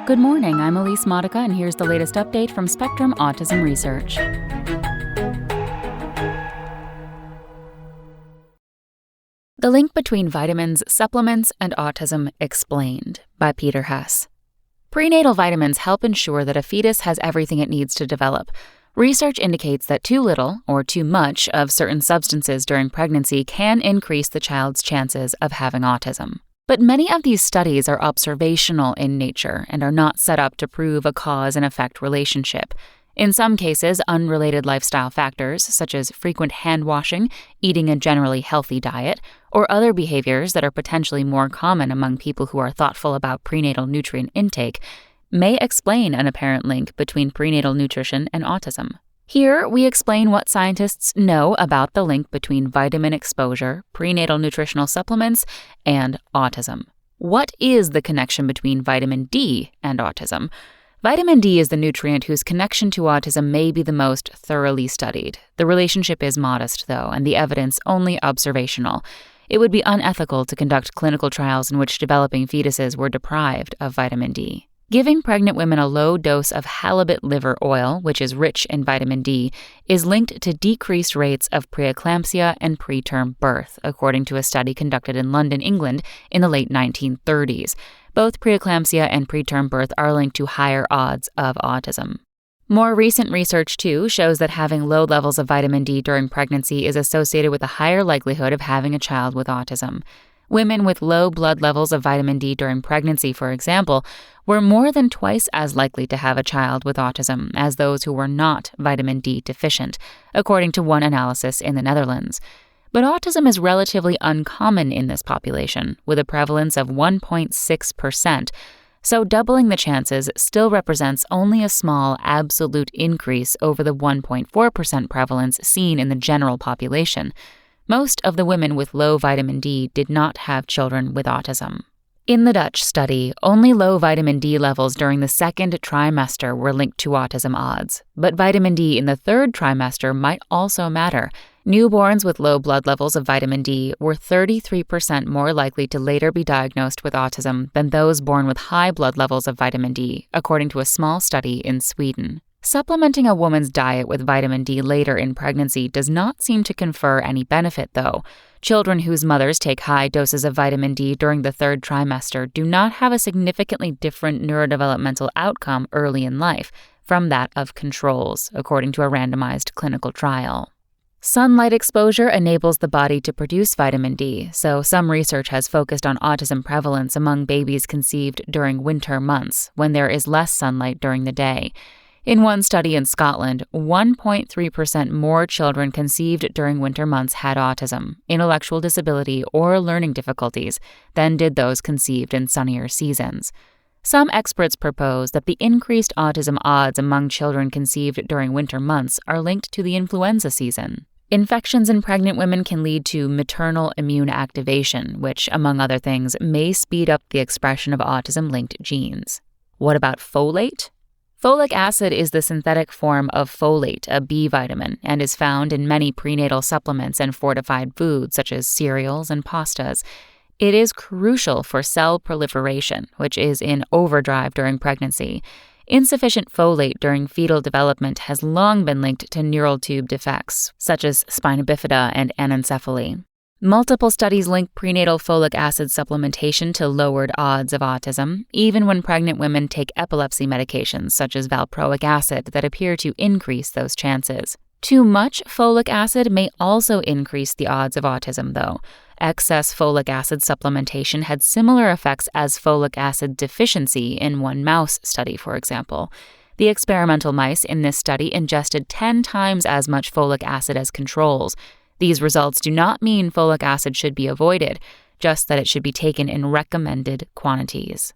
Good morning, I'm Elise Modica, and here's the latest update from Spectrum Autism Research. The Link Between Vitamins, Supplements, and Autism Explained by Peter Hess. Prenatal vitamins help ensure that a fetus has everything it needs to develop. Research indicates that too little or too much of certain substances during pregnancy can increase the child's chances of having autism. But many of these studies are observational in nature and are not set up to prove a cause and effect relationship. In some cases, unrelated lifestyle factors, such as frequent hand washing, eating a generally healthy diet, or other behaviors that are potentially more common among people who are thoughtful about prenatal nutrient intake, may explain an apparent link between prenatal nutrition and autism. Here, we explain what scientists know about the link between vitamin exposure, prenatal nutritional supplements, and autism. What is the connection between vitamin D and autism? Vitamin D is the nutrient whose connection to autism may be the most thoroughly studied. The relationship is modest, though, and the evidence only observational. It would be unethical to conduct clinical trials in which developing fetuses were deprived of vitamin D. Giving pregnant women a low dose of halibut liver oil, which is rich in vitamin D, is linked to decreased rates of preeclampsia and preterm birth, according to a study conducted in London, England, in the late 1930s. Both preeclampsia and preterm birth are linked to higher odds of autism. More recent research, too, shows that having low levels of vitamin D during pregnancy is associated with a higher likelihood of having a child with autism. Women with low blood levels of vitamin D during pregnancy, for example, were more than twice as likely to have a child with autism as those who were not vitamin D deficient, according to one analysis in the Netherlands. But autism is relatively uncommon in this population, with a prevalence of 1.6%, so doubling the chances still represents only a small absolute increase over the 1.4% prevalence seen in the general population. Most of the women with low vitamin D did not have children with autism. In the Dutch study, only low vitamin D levels during the second trimester were linked to autism odds, but vitamin D in the third trimester might also matter. Newborns with low blood levels of vitamin D were 33% more likely to later be diagnosed with autism than those born with high blood levels of vitamin D, according to a small study in Sweden. Supplementing a woman's diet with vitamin D later in pregnancy does not seem to confer any benefit, though. Children whose mothers take high doses of vitamin D during the third trimester do not have a significantly different neurodevelopmental outcome early in life from that of controls, according to a randomized clinical trial. Sunlight exposure enables the body to produce vitamin D, so some research has focused on autism prevalence among babies conceived during winter months, when there is less sunlight during the day. In one study in Scotland, 1.3% more children conceived during winter months had autism, intellectual disability, or learning difficulties than did those conceived in sunnier seasons. Some experts propose that the increased autism odds among children conceived during winter months are linked to the influenza season. Infections in pregnant women can lead to maternal immune activation, which, among other things, may speed up the expression of autism-linked genes. What about folate? Folic acid is the synthetic form of folate, a B vitamin, and is found in many prenatal supplements and fortified foods such as cereals and pastas. It is crucial for cell proliferation, which is in overdrive during pregnancy. Insufficient folate during fetal development has long been linked to neural tube defects, such as spina bifida and anencephaly. Multiple studies link prenatal folic acid supplementation to lowered odds of autism, even when pregnant women take epilepsy medications such as valproic acid that appear to increase those chances. Too much folic acid may also increase the odds of autism, though. Excess folic acid supplementation had similar effects as folic acid deficiency in one mouse study, for example. The experimental mice in this study ingested 10 times as much folic acid as controls. These results do not mean folic acid should be avoided, just that it should be taken in recommended quantities.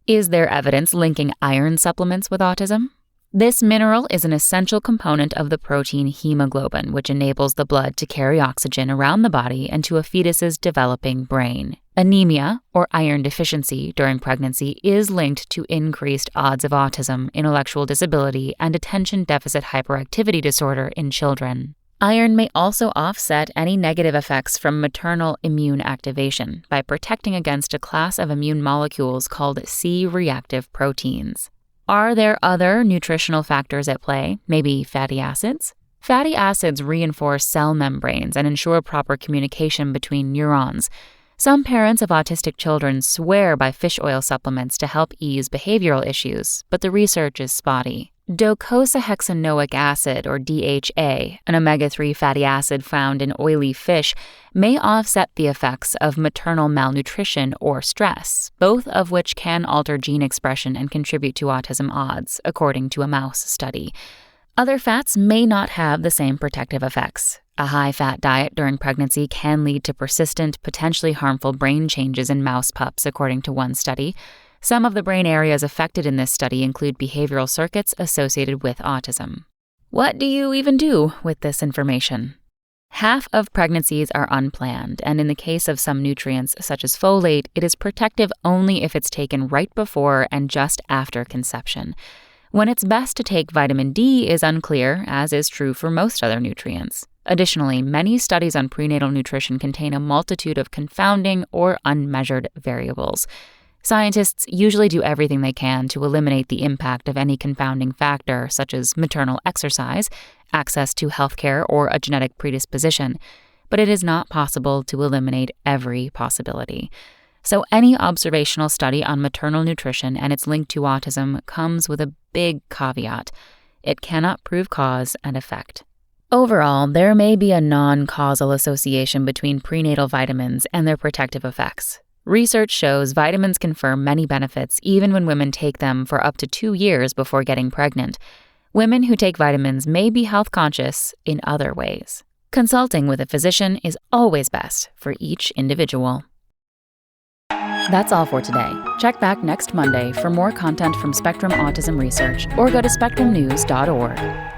Is there evidence linking iron supplements with autism? This mineral is an essential component of the protein hemoglobin, which enables the blood to carry oxygen around the body and to a fetus's developing brain. Anemia, or iron deficiency, during pregnancy is linked to increased odds of autism, intellectual disability, and attention deficit hyperactivity disorder in children. Iron may also offset any negative effects from maternal immune activation by protecting against a class of immune molecules called C-reactive proteins. Are there other nutritional factors at play, maybe fatty acids? Fatty acids reinforce cell membranes and ensure proper communication between neurons. Some parents of autistic children swear by fish oil supplements to help ease behavioral issues, but the research is spotty. Docosahexaenoic acid, or DHA, an omega-3 fatty acid found in oily fish, may offset the effects of maternal malnutrition or stress, both of which can alter gene expression and contribute to autism odds, according to a mouse study. Other fats may not have the same protective effects. A high-fat diet during pregnancy can lead to persistent, potentially harmful brain changes in mouse pups, according to one study. Some of the brain areas affected in this study include behavioral circuits associated with autism. What do you even do with this information? Half of pregnancies are unplanned, and in the case of some nutrients, such as folate, it is protective only if it's taken right before and just after conception. When it's best to take vitamin D is unclear, as is true for most other nutrients. Additionally, many studies on prenatal nutrition contain a multitude of confounding or unmeasured variables. Scientists usually do everything they can to eliminate the impact of any confounding factor, such as maternal exercise, access to healthcare, or a genetic predisposition, but it is not possible to eliminate every possibility. So any observational study on maternal nutrition and its link to autism comes with a big caveat. It cannot prove cause and effect. Overall, there may be a non-causal association between prenatal vitamins and their protective effects. Research shows vitamins confer many benefits even when women take them for up to 2 years before getting pregnant. Women who take vitamins may be health conscious in other ways. Consulting with a physician is always best for each individual. That's all for today. Check back next Monday for more content from Spectrum Autism Research or go to spectrumnews.org.